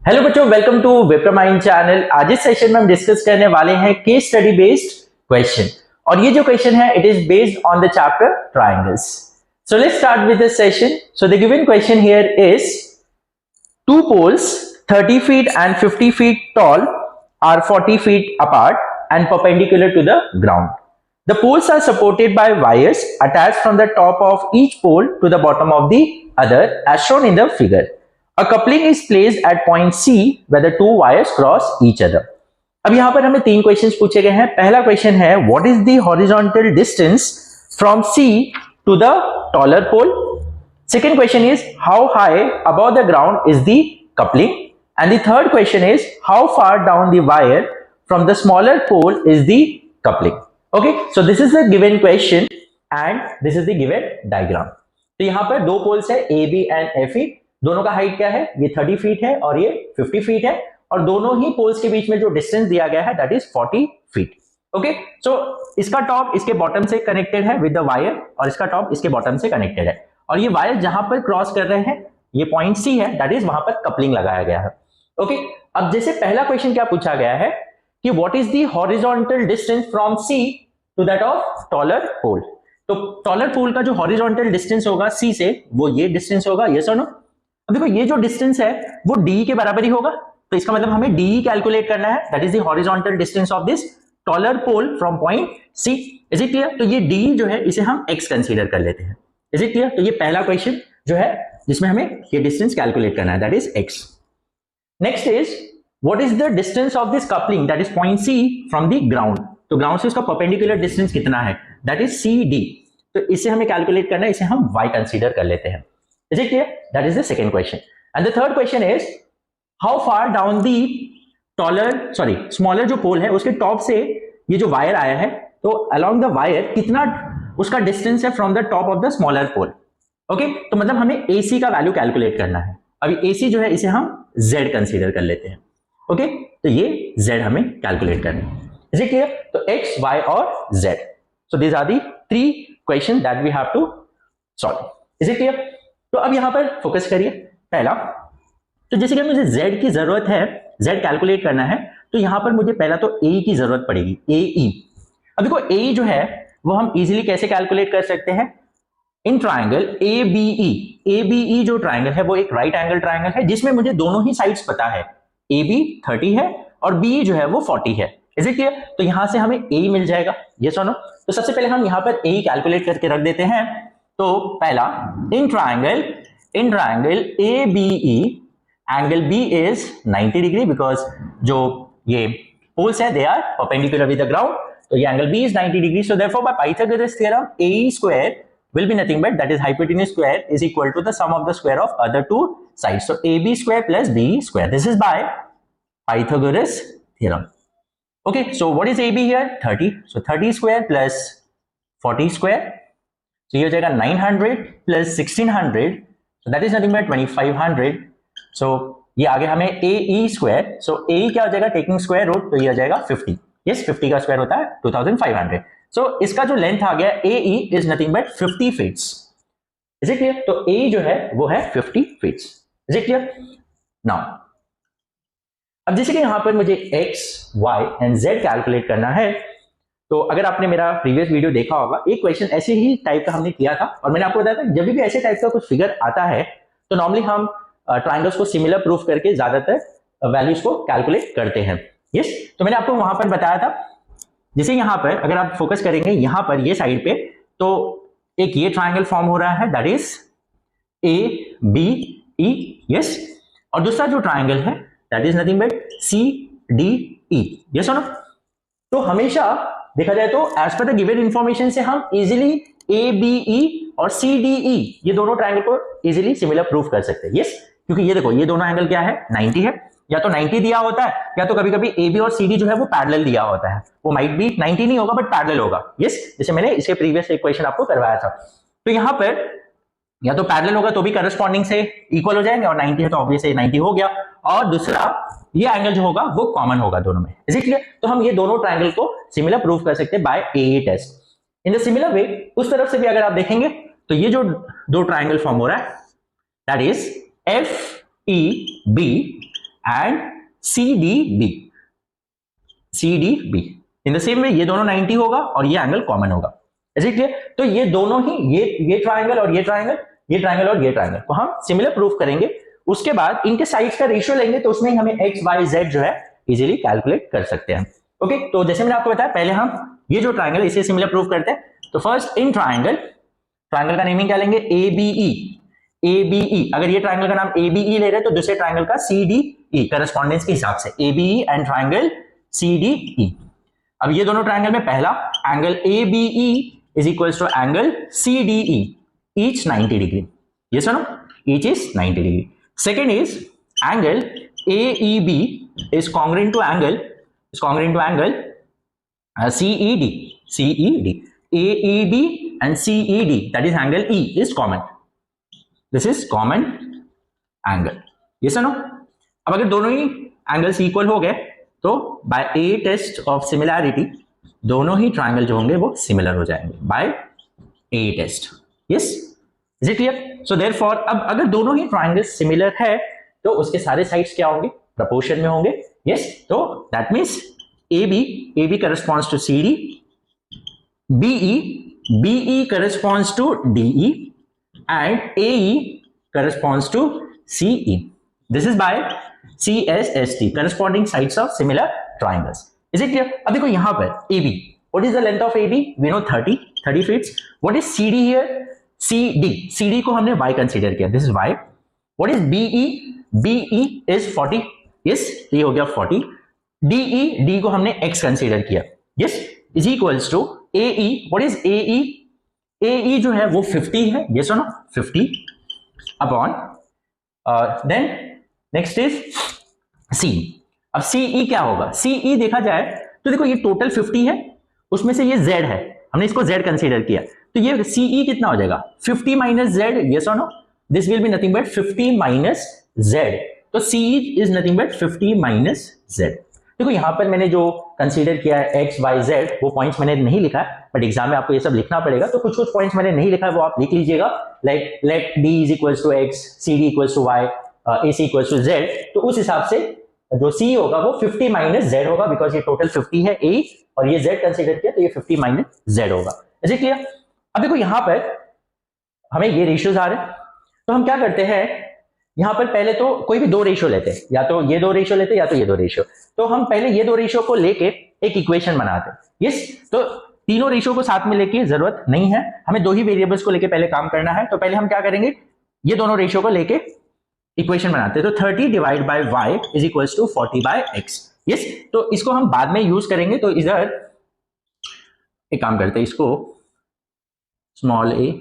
Hello बच्चों, welcome to विप्रमाइंड channel. आज इस सेशन में हम डिस्कस करने वाले हैं केस स्टडी बेस्ड क्वेश्चन। और ये जो क्वेश्चन है it is based on the chapter triangles. So let's start with this session. So the given question here is two poles 30 feet and 50 feet tall are 40 feet apart and perpendicular to the ground. The poles are supported by wires attached from the top of each pole to the bottom of the other as shown in the figure. A coupling is placed at point C where the two wires cross each other. अब यहां पर हमें तीन questions पूछे गए हैं। पहला question है what is the horizontal distance from C to the taller pole. Second question is how high above the ground is the coupling, and the third question is how far down the wire from the smaller pole is the coupling. Okay, so this is the given question and this is the given diagram. तो यहाँ पर दो poles है A, B and FE। दोनों का height क्या है? ये 30 फीट है और ये 50 फीट है, और दोनों ही पोल्स के बीच में जो डिस्टेंस दिया गया है दैट इज 40 फीट। ओके, सो इसका टॉप इसके बॉटम से कनेक्टेड है विद द वायर और इसका टॉप इसके बॉटम से कनेक्टेड है, और ये वायर जहां पर क्रॉस कर रहे हैं ये पॉइंट सी है, दैट इज वहां पर कपलिंग लगाया गया है। ओके, अब जैसे पहला क्वेश्चन क्या पूछा गया है कि what is the horizontal distance from C to that of taller pole. तो टॉलर पोल का जो हॉरिजॉन्टल डिस्टेंस होगा सी से वो ये डिस्टेंस होगा, यस और नो। अब देखो ये जो डिस्टेंस है वो डी के बराबर ही होगा, तो इसका मतलब हमें डी कैलकुलेट करना है, that is the horizontal distance of this taller pole from point C. Is it clear? तो ये डी जो है इसे हम एक्स कंसीडर कर लेते हैं। Is it clear? तो ये पहला क्वेश्चन जो है जिसमें हमें ये डिस्टेंस कैलकुलेट करना है, that is x। Next is what is the distance of this coupling that is point C from the ground. तो ग्राउंड से उसका परपेंडिकुलर डिस्टेंस कितना है, दैट इज CD। तो इसे हमें कैलकुलेट करना है, इसे हम y कंसीडर कर लेते हैं। Is it clear? That is the second question. And the third question is how far down the smaller जो पोल है उसके टॉप से ये जो वायर आया है, तो अलोंग द वायर कितना उसका डिस्टेंस है from the top of the smaller pole. Okay, तो मतलब हमें AC का वैल्यू कैलकुलेट करना है। अभी AC जो है इसे हम Z कंसीडर कर लेते हैं। ओके, तो ये Z हमें कैलकुलेट करना है। Is it clear? तो X, Y और Z। So these are the three question that we have to solve. Is it clear? तो अब यहां पर फोकस करिए। पहला, तो जैसे कि मुझे Z की जरूरत है, Z कैलकुलेट करना है, तो यहां पर मुझे पहला तो A की जरूरत पड़ेगी, AE। अब देखो A जो है वो हम इजीली कैसे कैलकुलेट कर सकते हैं? इन ट्राइंगल ABE जो ट्राइंगल है वो एक राइट एंगल ट्राइंगल है जिसमें मुझे दोनों ही साइड्स पता है, AB 30 है और BE जो है वो 40 है। Is it clear? तो यहां से हमें A मिल जाएगा, यस और नो। तो सबसे पहले हम यहां पर A कैलकुलेट करके रख देते हैं। तो पहला, in triangle ABE angle B is 90 degree because जो ये पोल्स है they are perpendicular with the ground, तो ये angle B is 90 degree. So therefore, by Pythagoras theorem, AE square will be nothing but that is hypotenuse square is equal to the sum of the square of other two sides. So AB square plus BE square. This is by Pythagoras theorem. Okay. So what is AB here? 30. So 30 square plus 40 square. So ये हो जाएगा 900 plus 1600. So that is nothing but 2500. So ये आगे हमें AE square. So AE क्या हो जाएगा? Taking square root, तो ये हो जाएगा 50. यस, 50 का स्क्वायर होता है 2500। सो इसका जो लेंथ आ गया AE is nothing but 50 feets. Is it clear? तो AE जो है वो है 50 feets. Is it clear? Now अब जैसे कि यहां पर मुझे X, Y and Z calculate करना है, तो अगर आपने मेरा प्रीवियस वीडियो देखा होगा, एक क्वेश्चन ऐसे ही टाइप का हमने किया था और मैंने आपको बताया था जब भी ऐसे टाइप का कुछ फिगर आता है तो नॉर्मली हम ट्राइंगल्स को सिमिलर प्रूफ करके ज्यादातर वैल्यूज को कैलकुलेट करते हैं। यस, तो मैंने आपको वहां पर बताया था, जैसे यहां पर अगर आप फोकस करेंगे यहां पर ये साइड पे, तो एक ये ट्राइंगल फॉर्म हो रहा है दैट इज ABE। यस, और दूसरा जो ट्राइंगल है that is nothing but CDE। Yes और नो। तो हमेशा देखा जाए तो as per the given information से हम इजीली ABE और CDE ये दोनों ट्राइंगल को इजीली सिमिलर प्रूफ कर सकते हैं। यस, क्योंकि ये देखो ये दोनों एंगल क्या है, 90 है, या तो 90 दिया होता है या तो कभी कभी AB और CD जो है वो पैरेलल दिया होता है, वो माइट बी 90 नहीं होगा बट पैरेलल होगा। यस, जैसे मैंने इसके प्रीवियस एक क्वेश्चन आपको करवाया था। तो यहां पर या तो पैरेलल होगा तो भी करस्पॉन्डिंग से इक्वल हो जाएंगे, और 90 है तो ऑब्वियसली 90 हो गया, और दूसरा ये एंगल जो होगा वो कॉमन होगा दोनों में। Is it clear? तो हम ये दोनों ट्राइंगल को सिमिलर प्रूफ कर सकते हैं by AE test. In the similar way उस तरफ से भी अगर आप देखेंगे तो ये जो दो ट्राइंगल फॉर्म हो रहा है that is FEB and CDB, CDB in the same way ये दोनों 90 होगा और ये एंगल कॉमन होगा। Is it clear? तो ये दोनों ही ये ट्राइंगल और ये ट्राइंगल, ये ट्राइंगल और ये ट्राइंगल को हम सिमिलर प्रूफ करेंगे। उसके बाद इनके साइड्स का रेशियो लेंगे तो उसमें हमें x y z जो है इजीली कैलकुलेट कर सकते हैं। ओके, तो जैसे मैंने आपको बताया पहले हम ये जो ट्राइंगल इसे सिमिलर प्रूफ करते हैं। तो फर्स्ट इन ट्राइंगल, ट्राइंगल का नेमिंग क्या लेंगे? ABE, ABE। अगर ये ट्राइंगल का नाम ABE ले रहे हैं तो दूसरे ट्राइंगल का CDE करस्पॉन्डेंस के हिसाब से ABE एंड ट्राइंगल CDE। अब ये दोनों ट्राइंगल में पहला angle ABE is equals to angle CDE, each 90 degree. ये सुनो, each is 90 degree. Second is angle AEB is congruent to angle CED, CED, AEB and CED, that is angle E is common. This is common angle. Yes or no? अब अगर दोनों ही angles equal हो गए तो by A test of similarity दोनों ही triangle जो होंगे वो सिमिलर हो जाएंगे by A test. Yes, is it clear? So therefore अब अगर दोनों ही ट्राइंगल्स सिमिलर है तो उसके सारे साइड्स क्या होंगे? प्रपोर्शन में होंगे। यस, तो that means AB corresponds to CD, BE corresponds to DE and AE corresponds to CE. This is by CSST, corresponding sides of similar triangles. Is it clear? अब देखो यहाँ पर AB, what is the length of AB? We know 30 feet. What is CD here? CD को हमने Y consider किया, this is Y. What is BE is 40. Yes, ये हो गया 40. DE को हमने X कंसीडर किया, yes, is equals to AE. What is AE? AE जो है वो 50 है, yes or no? 50 upon then next is C. अब CE क्या होगा? CE देखा जाए तो देखो ये टोटल 50 है, उसमें से ये Z है, हमने इसको Z कंसीडर किया, तो ये CE कितना हो जाएगा? 50 minus Z, yes or no? This will be nothing but 50 minus Z. तो CE is nothing but 50 minus Z. देखो यहाँ पर मैंने जो कंसीडर किया है x y z वो पॉइंट्स मैंने नहीं लिखा है, बट एग्जाम में आपको ये सब लिखना पड़ेगा, तो कुछ पॉइंट्स मैंने नहीं लिखा है वो आप लिख लीजिएगा। Like let d is equals to x, cd equals to y, ac equals to z। तो उस हिसाब से जो c होगा वो 50 माइनस z होगा, बिकॉज ये टोटल 50 है a और ये z कंसीडर किया तो ये 50 माइनस z होगा। Is it clear? अब देखो यहाँ पर हमें ये रेशियोज आ रहे हैं, तो हम क्या करते हैं, यहां पर पहले तो कोई भी दो रेशियो लेते हैं, या तो ये दो रेशियो लेते हैं या तो ये दो रेशियो। तो हम पहले ये दो रेशियो को लेके एक इक्वेशन बनाते हैं। यस, तो तीनों रेशियो को साथ में लेके जरूरत नहीं है, हमें दो ही वेरिएबल्स को लेके पहले काम करना है। तो पहले हम क्या करेंगे, ये दोनों रेशियो को लेके इक्वेशन बनाते हैं। तो 30 divide by y is equals to 40 by x। Yes, तो इसको हम बाद में यूज करेंगे, तो इधर एक काम करते हैं, इसको स्मॉल a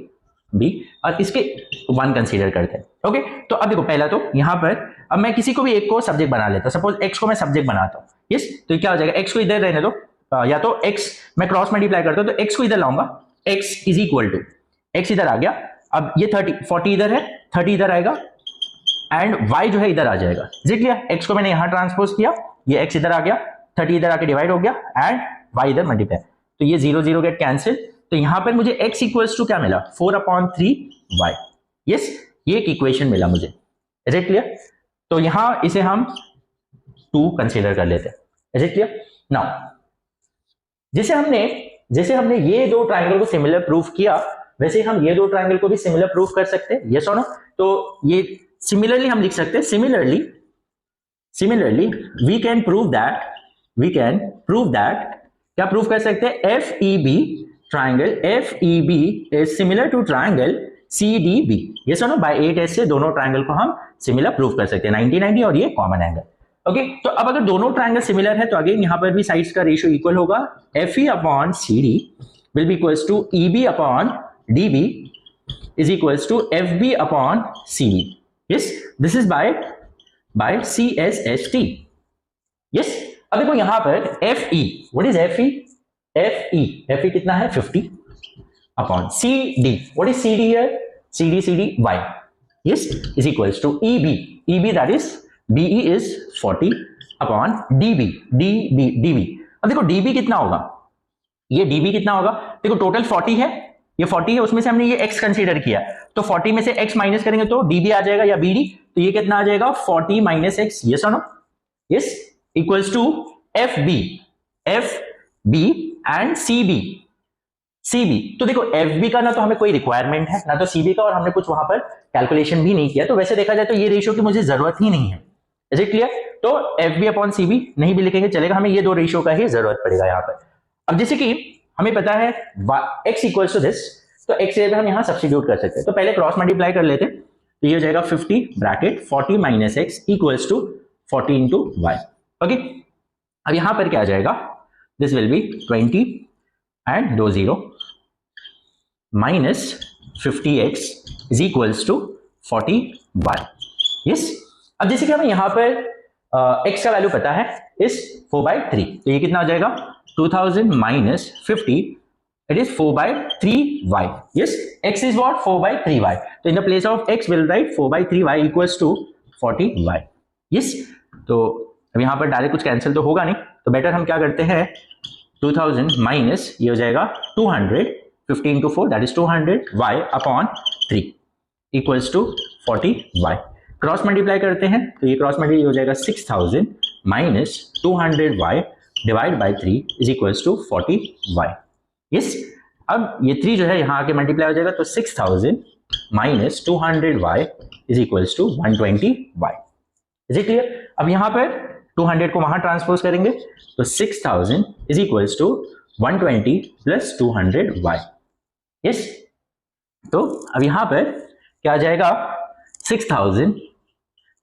b और इसके 1 कंसीडर करते हैं। ओके, तो अब देखो पहला तो यहां पर अब मैं किसी को भी एक को सब्जेक्ट बना लेता हूं, सपोज x को मैं सब्जेक्ट बनाता हूं। यस, तो क्या हो जाएगा, x को इधर रहने दो, या तो x मैं क्रॉस मल्टीप्लाई करता हूं, तो x को इधर लाऊंगा, x is equal to x इधर आ गया। अब ये 40 इधर है, 30 इधर आएगा एंड y जो है इधर आ जाएगा। Is it clear? x को मैंने यहां ट्रांसपोज किया, ये x इधर आ गया, 30 इधर आके डिवाइड हो गया एंड y इधर मल्टीप्लाई, तो ये 0 0 गेट कैंसिल। तो यहां पर मुझे x इक्वल्स टू क्या मिला, 4/3y। यस, ये एक इक्वेशन मिला मुझे। Is it clear? तो यहां इसे हम 2 कंसीडर कर लेते हैं। Is it clear? नाउ जैसे हमने ये दो ट्राइंगल को सिमिलर प्रूफ किया, वैसे हम ये दो ट्राइंगल को भी सिमिलर प्रूफ कर सकते हैं। यस और नो? तो ये सिमिलरली हम लिख सकते हैं, similarly we can prove that क्या प्रूव कर सकते हैं, triangle FEB is similar to triangle CDB। ये सुनो, बाय 8 टेस्ट से दोनों ट्राइंगल को हम सिमिलर प्रूव कर सकते हैं, 90-90 और ये कॉमन एंगल। ओके, तो अब अगर दोनों ट्राइंगल सिमिलर है तो अगेन यहां पर भी साइड्स का रेशियो इक्वल होगा। FE upon CD will be equals to EB upon DB is equals to FB upon CD। Yes, this is by CSST। Yes, अब देखो यहां पर FE, व्हाट इज FE कितना है, 50 upon CD, what is CD here, CD y, yes, is equals to EB that is BE is 40 upon DB। अब देखो DB कितना होगा, ये DB कितना होगा, देखो टोटल 40 है, ये 40 है, उसमें से हमने ये x कंसीडर किया, तो 40 में से x माइनस करेंगे तो DB आ जाएगा या BD, तो ये कितना आ जाएगा 40 माइनस एक्स, ये सुनो, yes, equals to F B and C B. तो देखो एफ बी का ना तो हमें कोई रिक्वायरमेंट है ना तो सी बी का, और हमने कुछ वहां पर कैलकुलेशन भी नहीं किया, तो वैसे देखा जाए तो ये रेशियो की मुझे जरूरत ही नहीं है। Is it clear? तो F B upon C B नहीं भी लिखेंगे चलेगा, हमें ये दो रेशियो का ही जरूरत पड़ेगा यहाँ पर। अब जैसे कि हमें पता है x इक्वल्स टू दिस, तो x जगह हम यहाँ सब्स्टिट्यूट कर सकते हैं, तो पहले क्रॉस मल्टीप्लाई कर लेते हैं, तो ये हो जाएगा 50 bracket 40 minus X equals to 40 into Y. Okay, अब यहां पर क्या आ जाएगा, this will be 20 and 20 minus 50x is equals to 40y। Yes, अब जैसे कि हमें यहां पर x का वैल्यू पता है इस 4/3, तो ये कितना आ जाएगा 2000 minus 50, it is 4/3y। Yes, x is what 4/3y, तो in the place of x will write 4/3y equals to 40y। Yes, तो अब यहां पर डायरेक्ट कुछ कैंसिल तो होगा नहीं, तो बेटर हम क्या करते हैं 2000 माइनस ये हो जाएगा 200, 50 into 4 that is 200y upon 3 equals to 40y। Cross multiply करते हैं तो ये क्रॉस मल्टीप्लाई हो जाएगा 6000 minus 200y divide by 3 is equals to 40y। Yes, अब ये 3 जो है यहाँ आके मल्टीप्लाई हो जाएगा, तो 6000 minus 200y is equals to 120y। Is it clear? अब यहाँ पर 200 को वहां ट्रांसपोज करेंगे, तो 6000 is equals to 120 plus 200y। Yes, तो अब यहां पर क्या आ जाएगा 6000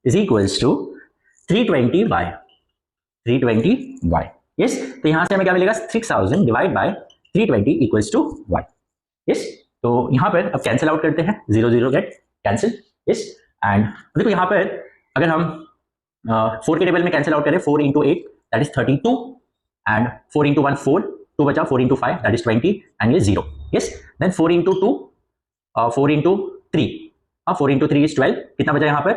is equals to 320y, 320y। Yes, तो यहां से हमें क्या मिलेगा 6000 divide by 320 equals to y। Yes, तो यहां पर अब कैंसिल आउट करते हैं, 0 0 गेट कैंसिल। यस, एंड देखो यहां पर अगर हम 4 के टेबल में कैंसिल आउट करें, 4 into 8 that is 32 and 4 into 1 4, 2 बचा, 4 इंटू 5 दैट इज 20 एंड ये 0। Yes, then 4 into 2 4 into 3, 4 into 3 is 12, कितना बचा यहाँ पर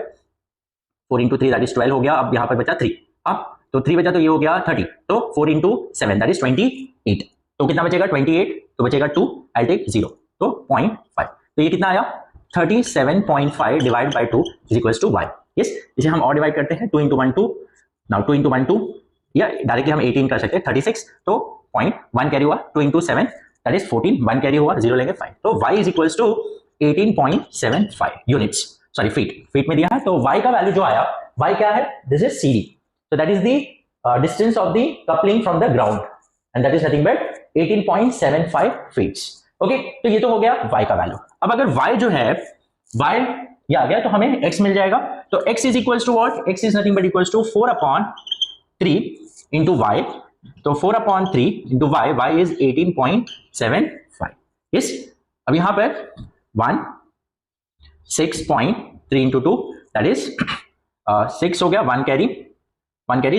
4 इंटू 3 दैट इज 12 हो गया, अब यहाँ पर बचा 3, अब तो 3 बचा तो ये हो गया 30, तो 4 इंटू 7 दैट इज 28, तो कितना बचेगा 28, तो बचेगा 2, आई टेक 0, तो 0.5, तो ये कितना आया 37.5 divide by 2 is equals to y। Yes, इसे हम और डिवाइड करते हैं, 2 इंटू 1 2, नाउ 2 इंटू 1 2, या डायरेक्टली हम 18 कर सकते हैं 36, तो 0.1 कैरी हुआ, 2 इंटू 7 दैट इज 14, 1 कैरी हुआ, 0 लेंगे 5, तो y is equals to 18.75 units, sorry feet में दिया है, तो y का वैल्यू जो आया, y क्या है, this is CD, so that is the distance of the coupling from the ground and that is nothing but 18.75 feet। Okay, तो ये तो हो गया y का वैल्यू। अब अगर y जो है y ये आ गया, तो हमें x मिल जाएगा, तो x is equals to what, x is nothing but equals to 4/3 into y, तो 4/3 into y is 18.75। यस, अब यहां पर 1 6.3 into 2 that is 6 हो गया, 1 कैरी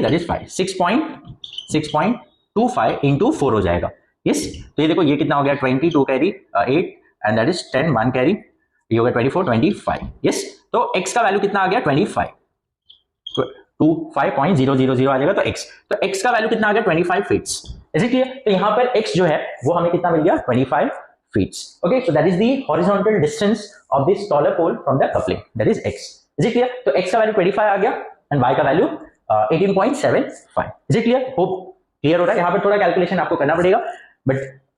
दैट इज 5, 6.25 इंटू 4 हो जाएगा। यस, तो ये देखो ये कितना हो गया 22 carry 8 and that is 10, 1 carry, ये हो गया 24 25। यस, तो x का वैल्यू कितना आ गया 25, 25.000 आ जाएगा, तो x का वैल्यू कितना आ गया 25 फीट्स। Is it clear? तो यहाँ पर x जो है वो हमें कितना मिल गया 25 feets. Okay, so that is the horizontal distance of this taller pole from the coupling, that is x। Is it clear? तो x का वैल्यू 25 आ गया एंड y का value 18.75। Is it clear? Hope clear हो रहा है। यहाँ पर थोड़ा कैलकुलेशन आपको करना पड़ेगा, बट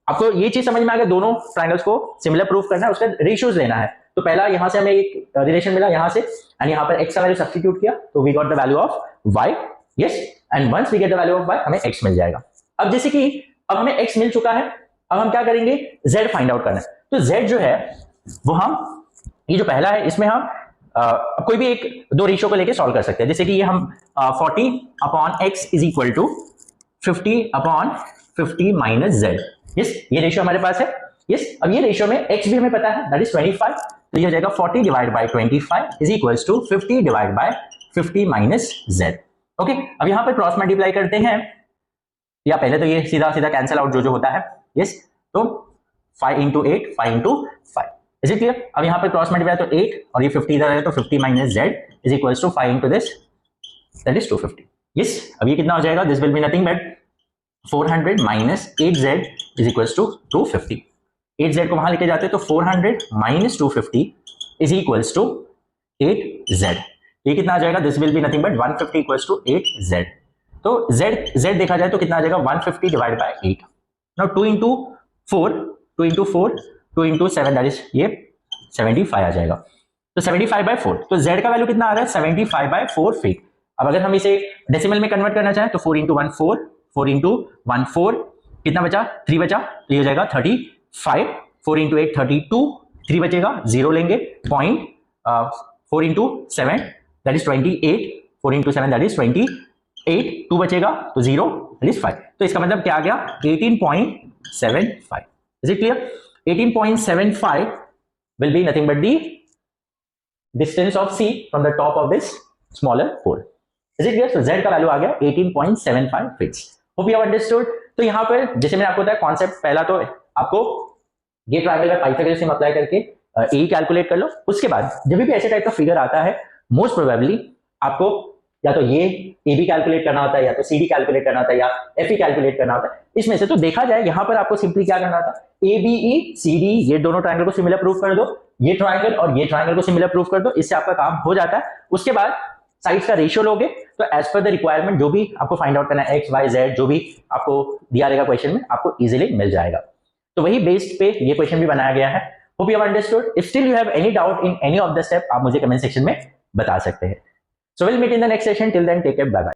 आपको ये चीज समझ में आ गया, दोनों ट्रायंगल्स को सिमिलर प्रूफ करना है, उसका रेशियोज लेना है। तो पहला यहां से हमें एक रिलेशन मिला यहां से, एंड यहां पर x का वैल्यू सब्स्टिट्यूट किया, तो we got the value of y। Yes, and once we get the value of y हमें x मिल जाएगा। अब जैसे कि अब हमें x मिल चुका है, अब हम क्या करेंगे z फाइंड आउट करना है। तो z जो है वो हम ये जो पहला है इसमें हम कोई भी एक दो रेशियो को लेके सॉल्व कर सकते हैं। जैसे कि ये हम 40/x is equal to 50/50 minus z। Yes, ये रेशियो हमारे पास है। यस, अब ये रेशियो में x भी हमें पता है दैट इज 25, तो ये हो जाएगा 40 divide by 25 is equals to 50 divide by 50 minus z। Okay, अब यहां पर क्रॉस मल्टीप्लाई करते हैं, या पहले तो ये सीधा सीधा कैंसिल आउट जो होता है। यस, तो 5 into 8 5 into 5। Is it clear? अब यहां पर क्रॉस मल्टीप्लाई तो 8 और ये 50 इधर है, तो 50 minus z is equals to 5 into this that is 250। Yes, अब ये कितना हो जाएगा, this will be nothing but 400 minus 8z is equals to 250। 8z को वहां लेके जाते हैं, तो 400 minus 250 is equals to 8z। ये कितना आ जाएगा, this will be nothing but 150 equals to 8z। तो z देखा जाए तो कितना आ जाएगा 150 divide by 8। Now 2 into 4 2 into 7 that is ये 75 आ जाएगा। तो 75 by 4, तो z का वैल्यू कितना आ रहा है 75 by 4 फीट। अब अगर हम इसे डेसिमल में कन्वर्ट करना चाहें तो 4 into 1 4, 4 into 1 4, कितना बचा 3 बचा, तो ये हो जाएगा 35, 4 into 8 32, 3 बचेगा 0 लेंगे, point 4 into 7 that is 28, 4 into 7 that is 28, 2 बचेगा तो 0 दैट इज 5। तो इसका मतलब क्या आ गया 18.75। Is it clear? 18.75 will be nothing but the distance of C from the top of this smaller pole. Is it clear? So Z का value आ गया 18.75 feet. Hope you have understood. तो यहाँ पर जैसे मैंने आपको बताया कॉन्सेप्ट, पहला तो आपको ये ट्रायंगल का पाइथागोरस थ्योरम अप्लाई करके ए कैलकुलेट कर लो। उसके बाद जब भी ऐसे टाइप का फिगर आता है मोस्ट प्रोबेबली आपको या तो ये ए बी कैलकुलेट करना होता है, या तो सी डी कैलकुलेट करना होता है, या एफ ई कैलकुलेट करना होता है। इसमें से तो देखा जाए यहाँ पर आपको सिंपली क्या करना था, A B E C D ये दोनों ट्रायंगल को सिमिलर प्रूफ कर दो, ये ट्रायंगल और ये ट्रायंगल को सिमिलर प्रूफ कर दो, इससे आपका काम हो जाता है। उसके बाद साइड्स का रेशियो लोगे तो एज पर द रिक्वायरमेंट जो भी आपको फाइंड आउट करना है एक्स वाई जेड जो भी आपको दिया रहेगा क्वेश्चन में आपको इजीली मिल जाएगा। तो वही बेस्ड पे ये क्वेश्चन भी बनाया गया है। Hope you have understood. If still you have any doubt in any of the step आप मुझे कमेंट सेक्शन में बता सकते हैं। So we'll meet in the next session. Till then, take care. Bye bye.